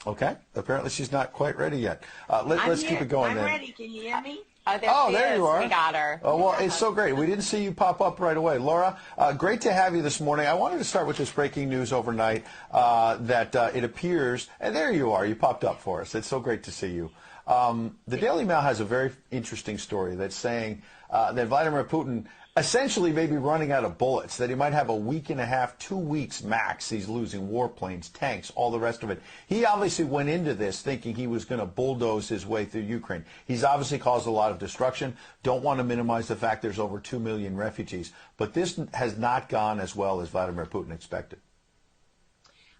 Okay. Apparently she's not quite ready yet. Let's keep it going then. I'm ready. Can you hear me? Oh, there you are. We got her. Oh, well, it's so great. We didn't see you pop up right away. Laura, great to have you this morning. I wanted to start with this breaking news overnight that it appears, and there you are. You popped up for us. It's so great to see you. The Daily Mail has a very interesting story that's saying that Vladimir Putin essentially may be running out of bullets, that he might have a week and a half, 2 weeks max. He's losing warplanes, tanks, all the rest of it. He obviously went into this thinking he was going to bulldoze his way through Ukraine. He's obviously caused a lot of destruction. Don't want to minimize the fact there's over 2 million refugees. But this has not gone as well as Vladimir Putin expected.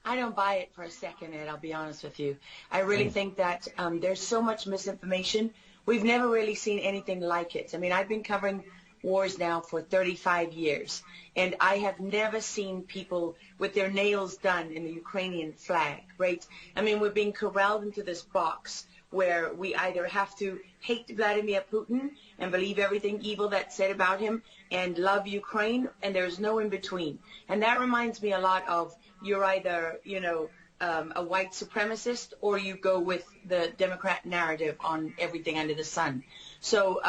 I don't buy it for a second, Ed, I'll be honest with you. I really think that there's so much misinformation. We've never really seen anything like it. I mean, I've been covering wars now for 35 years, and I have never seen people with their nails done in the Ukrainian flag, right? I mean, we're being corralled into this box where we either have to hate Vladimir Putin and believe everything evil that's said about him and love Ukraine, and there's no in between. And that reminds me a lot of you're either, a white supremacist or you go with the Democrat narrative on everything under the sun. So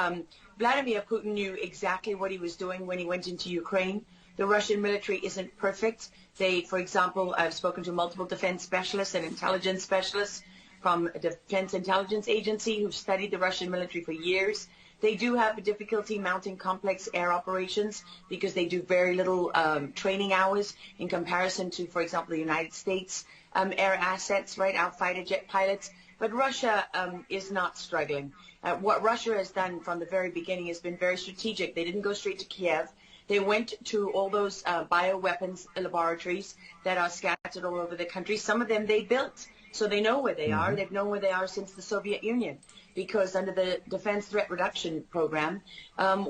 Vladimir Putin knew exactly what he was doing when he went into Ukraine. The Russian military isn't perfect. They, for example, I've spoken to multiple defense specialists and intelligence specialists from a Defense Intelligence Agency who've studied the Russian military for years. They do have a difficulty mounting complex air operations because they do very little training hours in comparison to, for example, the United States air assets, right, our fighter jet pilots. But Russia is not struggling. What Russia has done from the very beginning has been very strategic. They didn't go straight to Kiev. They went to all those bioweapons laboratories that are scattered all over the country. Some of them they built, so they know where they are. They've known where they are since the Soviet Union, because under the Defense Threat Reduction Program,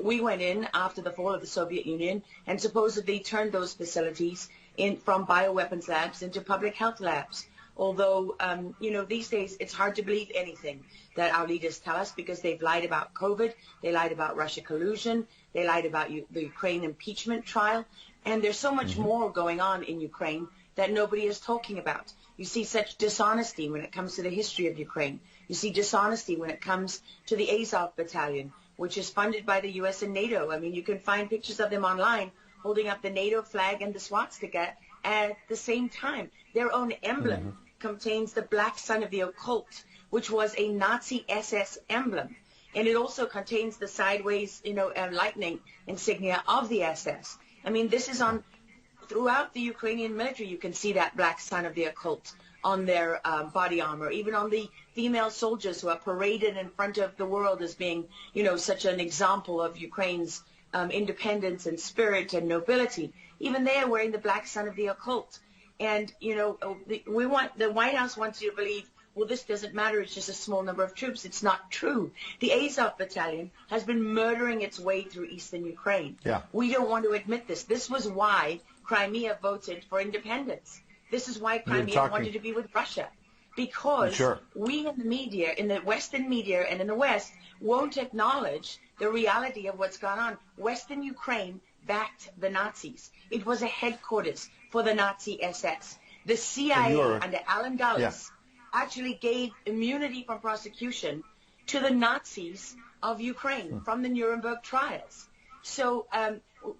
we went in after the fall of the Soviet Union and supposedly turned those facilities from bioweapons labs into public health labs. Although, these days it's hard to believe anything that our leaders tell us because they've lied about COVID, they lied about Russia collusion, they lied about the Ukraine impeachment trial, and there's so much more going on in Ukraine that nobody is talking about. You see such dishonesty when it comes to the history of Ukraine. You see dishonesty when it comes to the Azov Battalion, which is funded by the U.S. and NATO. I mean, you can find pictures of them online holding up the NATO flag and the swastika at the same time. Their own emblem contains the black sun of the occult, which was a Nazi SS emblem. And it also contains the sideways, lightning insignia of the SS. I mean, this is on throughout the Ukrainian military. You can see that black sun of the occult on their body armor, even on the female soldiers who are paraded in front of the world as being, such an example of Ukraine's independence and spirit and nobility. Even they are wearing the black sun of the occult. And, the White House wants you to believe, well, this doesn't matter. It's just a small number of troops. It's not true. The Azov Battalion has been murdering its way through eastern Ukraine. Yeah. We don't want to admit this. This was why Crimea voted for independence. This is why Crimea wanted to be with Russia. Because we in the media, in the Western media and in the West, won't acknowledge the reality of what's gone on. Western Ukraine backed the Nazis. It was a headquarters for the Nazi SS. The CIA under Alan Dulles actually gave immunity from prosecution to the Nazis of Ukraine from the Nuremberg trials. So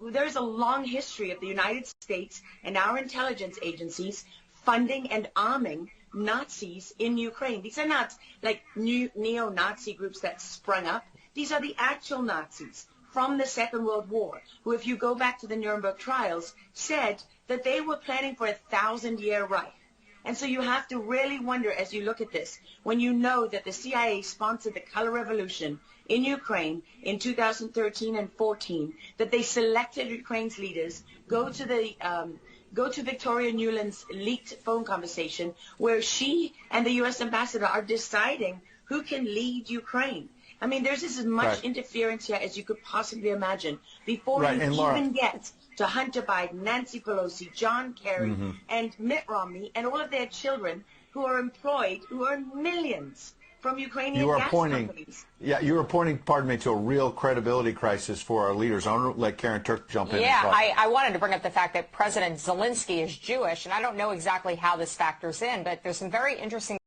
there's a long history of the United States and our intelligence agencies funding and arming Nazis in Ukraine. These are not like new neo-Nazi groups that sprung up. These are the actual Nazis from the Second World War, who, if you go back to the Nuremberg trials, said that they were planning for a 1,000-year Reich. And so you have to really wonder as you look at this, when you know that the CIA sponsored the color revolution in Ukraine in 2013 and 14, that they selected Ukraine's leaders, go to Victoria Nuland's leaked phone conversation where she and the U.S. ambassador are deciding who can lead Ukraine. I mean, there's as much interference here as you could possibly imagine before you even get to Hunter Biden, Nancy Pelosi, John Kerry, and Mitt Romney, and all of their children who are employed, who earn millions from Ukrainian gas companies. Yeah, you are pointing, pardon me, to a real credibility crisis for our leaders. I want to let Karen Turk jump in. Yeah, I wanted to bring up the fact that President Zelensky is Jewish, and I don't know exactly how this factors in, but there's some very interesting